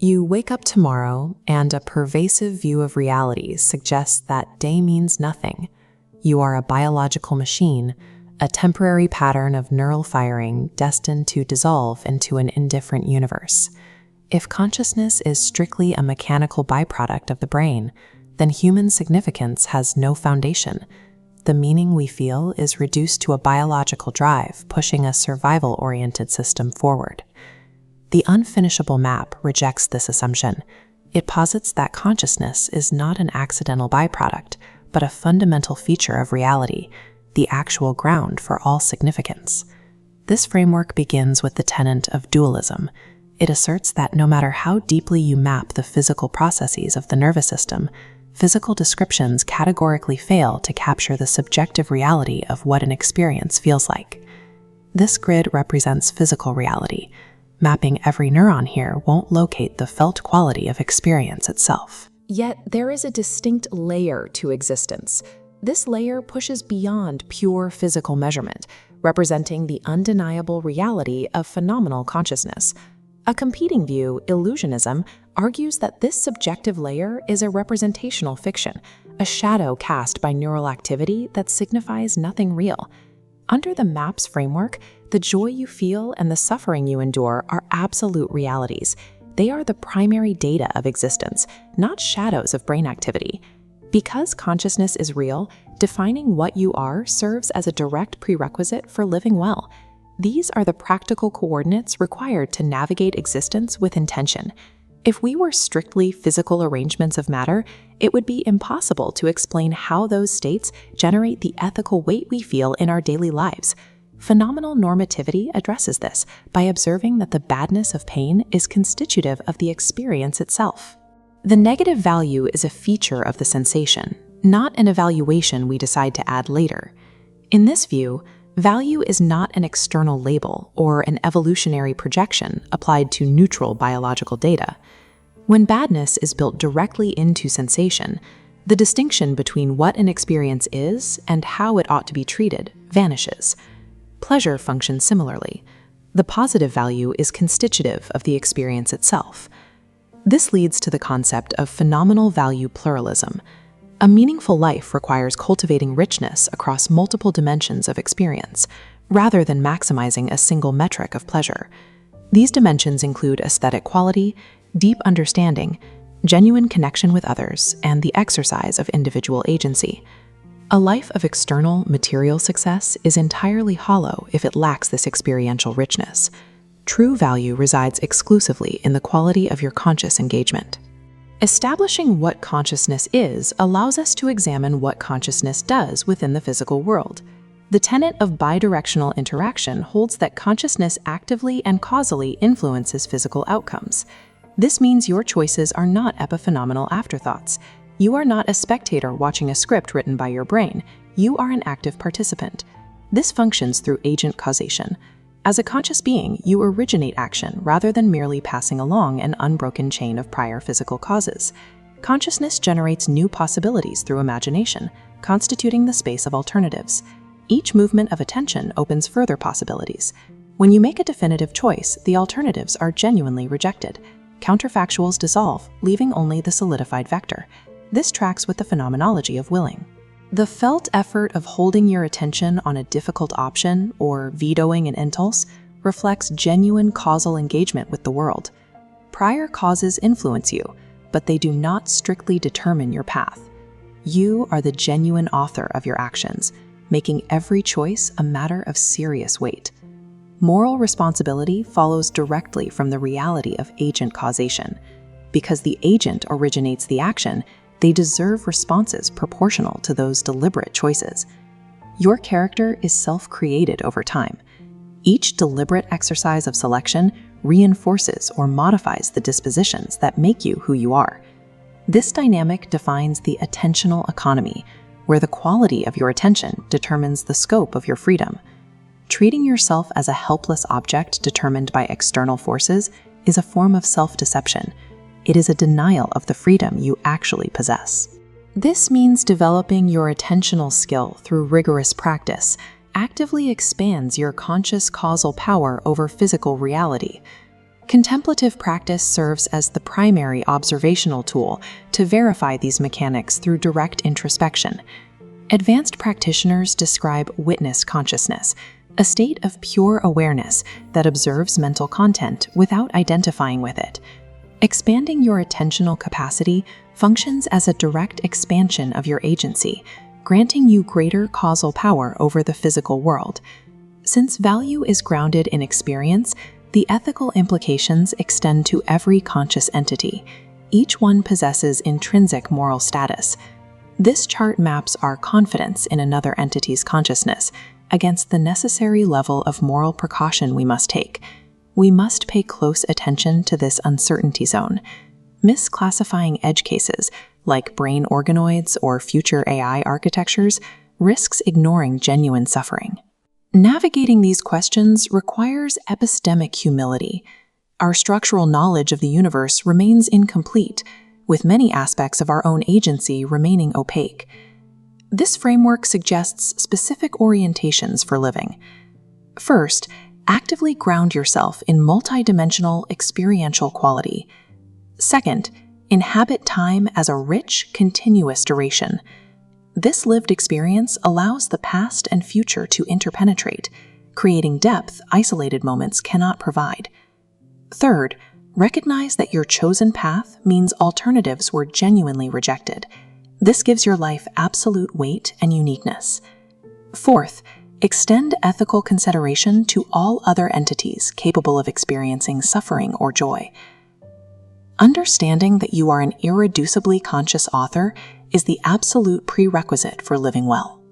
You wake up tomorrow, and a pervasive view of reality suggests that day means nothing. You are a biological machine, a temporary pattern of neural firing destined to dissolve into an indifferent universe. If consciousness is strictly a mechanical byproduct of the brain, then human significance has no foundation. The meaning we feel is reduced to a biological drive pushing a survival-oriented system forward. The Unfinishable Map rejects this assumption. It posits that consciousness is not an accidental byproduct, but a fundamental feature of reality, the actual ground for all significance. This framework begins with the tenet of dualism. It asserts that no matter how deeply you map the physical processes of the nervous system, physical descriptions categorically fail to capture the subjective reality of what an experience feels like. This grid represents physical reality. Mapping every neuron here won't locate the felt quality of experience itself. Yet there is a distinct layer to existence. This layer pushes beyond pure physical measurement, representing the undeniable reality of phenomenal consciousness. A competing view, illusionism, argues that this subjective layer is a representational fiction, a shadow cast by neural activity that signifies nothing real. Under the MAPS framework, the joy you feel and the suffering you endure are absolute realities. They are the primary data of existence, not shadows of brain activity. Because consciousness is real, defining what you are serves as a direct prerequisite for living well. These are the practical coordinates required to navigate existence with intention. If we were strictly physical arrangements of matter, it would be impossible to explain how those states generate the ethical weight we feel in our daily lives. Phenomenal normativity addresses this by observing that the badness of pain is constitutive of the experience itself. The negative value is a feature of the sensation, not an evaluation we decide to add later. In this view, value is not an external label or an evolutionary projection applied to neutral biological data. When badness is built directly into sensation, the distinction between what an experience is and how it ought to be treated vanishes. Pleasure functions similarly. The positive value is constitutive of the experience itself. This leads to the concept of phenomenal value pluralism. A meaningful life requires cultivating richness across multiple dimensions of experience, rather than maximizing a single metric of pleasure. These dimensions include aesthetic quality, deep understanding, genuine connection with others, and the exercise of individual agency. A life of external, material success is entirely hollow if it lacks this experiential richness. True value resides exclusively in the quality of your conscious engagement. Establishing what consciousness is allows us to examine what consciousness does within the physical world. The tenet of bidirectional interaction holds that consciousness actively and causally influences physical outcomes. This means your choices are not epiphenomenal afterthoughts. You are not a spectator watching a script written by your brain. You are an active participant. This functions through agent causation. As a conscious being, you originate action rather than merely passing along an unbroken chain of prior physical causes. Consciousness generates new possibilities through imagination, constituting the space of alternatives. Each movement of attention opens further possibilities. When you make a definitive choice, the alternatives are genuinely rejected. Counterfactuals dissolve, leaving only the solidified vector. This tracks with the phenomenology of willing. The felt effort of holding your attention on a difficult option or vetoing an impulse reflects genuine causal engagement with the world. Prior causes influence you, but they do not strictly determine your path. You are the genuine author of your actions, making every choice a matter of serious weight. Moral responsibility follows directly from the reality of agent causation. Because the agent originates the action, they deserve responses proportional to those deliberate choices. Your character is self-created over time. Each deliberate exercise of selection reinforces or modifies the dispositions that make you who you are. This dynamic defines the attentional economy, where the quality of your attention determines the scope of your freedom. Treating yourself as a helpless object determined by external forces is a form of self-deception. It is a denial of the freedom you actually possess. This means developing your attentional skill through rigorous practice actively expands your conscious causal power over physical reality. Contemplative practice serves as the primary observational tool to verify these mechanics through direct introspection. Advanced practitioners describe witness consciousness, a state of pure awareness that observes mental content without identifying with it. Expanding your attentional capacity functions as a direct expansion of your agency, granting you greater causal power over the physical world. Since value is grounded in experience, the ethical implications extend to every conscious entity. Each one possesses intrinsic moral status. This chart maps our confidence in another entity's consciousness against the necessary level of moral precaution we must take. We must pay close attention to this uncertainty zone. Misclassifying edge cases, like brain organoids or future AI architectures, risks ignoring genuine suffering. Navigating these questions requires epistemic humility. Our structural knowledge of the universe remains incomplete, with many aspects of our own agency remaining opaque. This framework suggests specific orientations for living. First, actively ground yourself in multidimensional experiential quality. Second, inhabit time as a rich, continuous duration. This lived experience allows the past and future to interpenetrate, creating depth isolated moments cannot provide. Third, recognize that your chosen path means alternatives were genuinely rejected. This gives your life absolute weight and uniqueness. Fourth, extend ethical consideration to all other entities capable of experiencing suffering or joy. Understanding that you are an irreducibly conscious author is the absolute prerequisite for living well.